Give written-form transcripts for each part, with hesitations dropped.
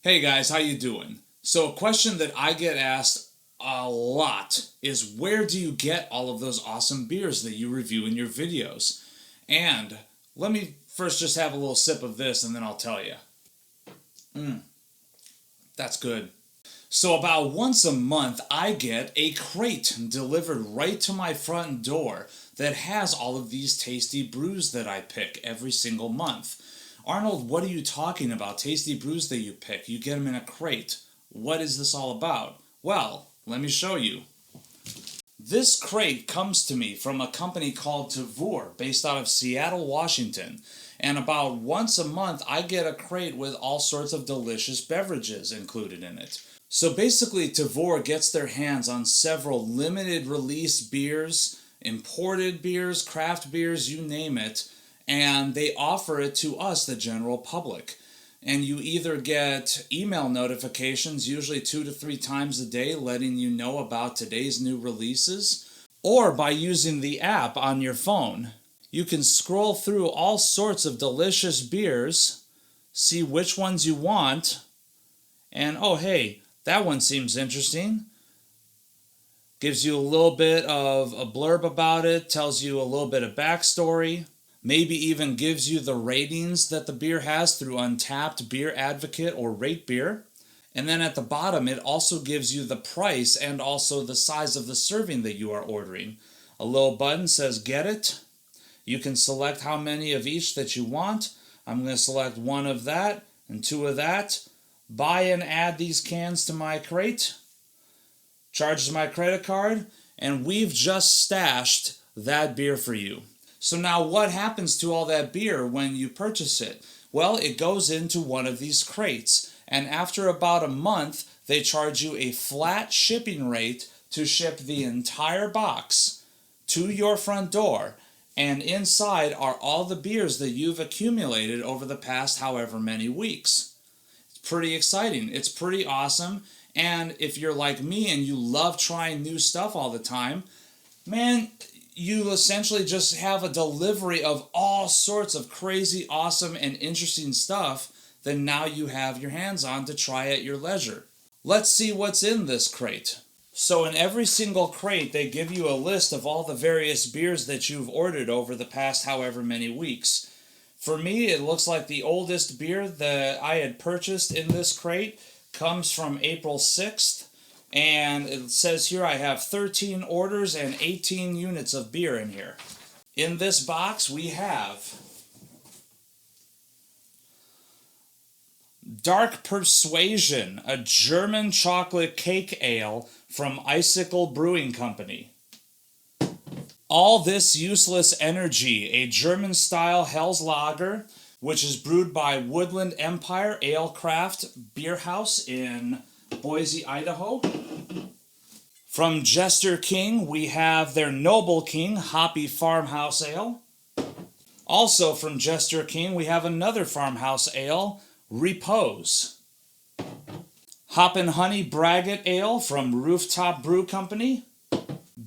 Hey guys, how you doing? So a question that I get asked a lot is where do you get all of those awesome beers that you review in your videos? And let me first just have a little sip of this and then I'll tell you. That's good. So about once a month I get a crate delivered right to my front door that has all of these tasty brews that I pick every single month. Arnold, what are you talking about? Tasty brews that you pick. You get them in a crate. What is this all about? Well, let me show you. This crate comes to me from a company called Tavour, based out of Seattle, Washington. And about once a month, I get a crate with all sorts of delicious beverages included in it. So basically, Tavour gets their hands on several limited release beers, imported beers, craft beers, you name it, and they offer it to us, the general public. And you either get email notifications, usually 2 to 3 times a day, letting you know about today's new releases, or by using the app on your phone. You can scroll through all sorts of delicious beers, see which ones you want, and oh hey, that one seems interesting. Gives you a little bit of a blurb about it, tells you a little bit of backstory. Maybe even gives you the ratings that the beer has through Untapped, Beer Advocate, or Rate Beer. And then at the bottom, it also gives you the price and also the size of the serving that you are ordering. A little button says Get It. You can select how many of each that you want. I'm going to select 1 of that and 2 of that. Buy and add these cans to my crate. Charges my credit card. And we've just stashed that beer for you. So now what happens to all that beer when you purchase it? Well, it goes into one of these crates, and after about a month, they charge you a flat shipping rate to ship the entire box to your front door, and inside are all the beers that you've accumulated over the past however many weeks. It's pretty exciting. It's pretty awesome, and if you're like me and you love trying new stuff all the time, man, you essentially just have a delivery of all sorts of crazy, awesome, and interesting stuff that now you have your hands on to try at your leisure. Let's see what's in this crate. So in every single crate, they give you a list of all the various beers that you've ordered over the past however many weeks. For me, it looks like the oldest beer that I had purchased in this crate comes from April 6th. And it says here I have 13 orders and 18 units of beer in here. In this box we have Dark Persuasion, a German chocolate cake ale from Icicle Brewing Company. All This Useless Energy, a German-style Helles Lager, which is brewed by Woodland Empire Ale Craft Beer House in Boise, Idaho. From Jester King, we have their Noble King Hoppy Farmhouse Ale. Also from Jester King, we have another Farmhouse Ale, Repose. Hop and Honey Braggot Ale from Rooftop Brew Company.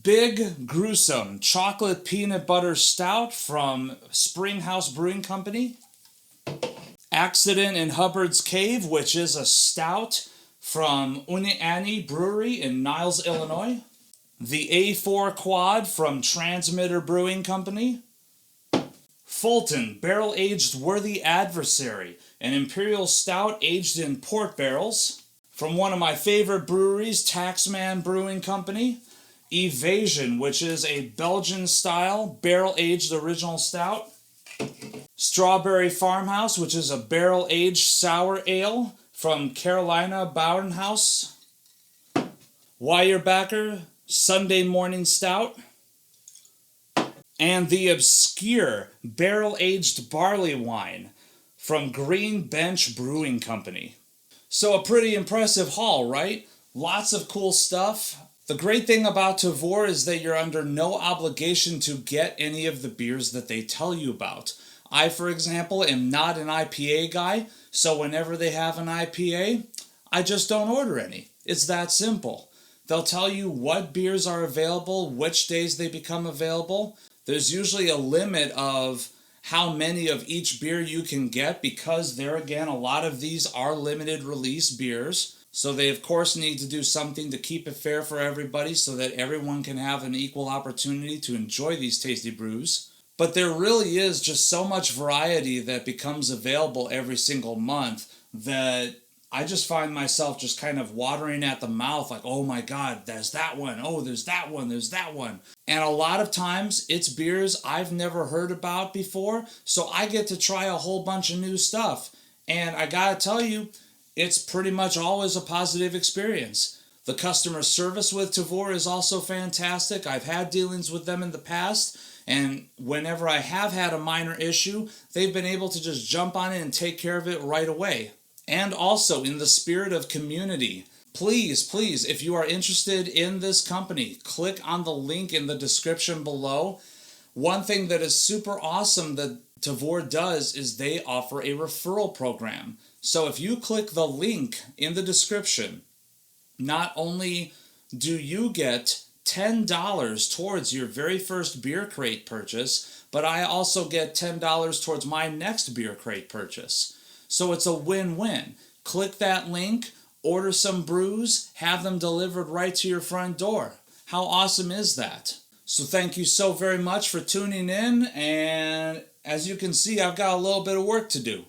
Big Gruesome Chocolate Peanut Butter Stout from Springhouse Brewing Company. Accident in Hubbard's Cave, which is a stout from Uniani Brewery in Niles, Illinois. The A4 Quad from Transmitter Brewing Company. Fulton Barrel Aged Worthy Adversary, an imperial stout aged in port barrels. From one of my favorite breweries, Taxman Brewing Company. Evasion, which is a Belgian-style barrel-aged original stout. Strawberry Farmhouse, which is a barrel-aged sour ale from Carolina Bauernhaus. Weyerbacher Sunday Morning Stout. And the obscure barrel-aged barley wine from Green Bench Brewing Company. So a pretty impressive haul, right? Lots of cool stuff. The great thing about Tavour is that you're under no obligation to get any of the beers that they tell you about. I, for example, am not an IPA guy, so whenever they have an IPA, I just don't order any. It's that simple. They'll tell you what beers are available, which days they become available. There's usually a limit of how many of each beer you can get, because there again, a lot of these are limited release beers. So they of course need to do something to keep it fair for everybody so that everyone can have an equal opportunity to enjoy these tasty brews. But there really is just so much variety that becomes available every single month that I just find myself just kind of watering at the mouth like, oh my God, there's that one. Oh, there's that one. There's that one. And a lot of times it's beers I've never heard about before. So I get to try a whole bunch of new stuff. And I gotta tell you, it's pretty much always a positive experience. The customer service with Tavour is also fantastic. I've had dealings with them in the past, and whenever I have had a minor issue, they've been able to just jump on it and take care of it right away. And also, in the spirit of community, please, if you are interested in this company, click on the link in the description below. One thing that is super awesome that Tavour does is they offer a referral program. So if you click the link in the description, not only do you get $10 towards your very first beer crate purchase, but I also get $10 towards my next beer crate purchase. So it's a win-win. Click that link, order some brews, have them delivered right to your front door. How awesome is that? So thank you so very much for tuning in, and as you can see, I've got a little bit of work to do.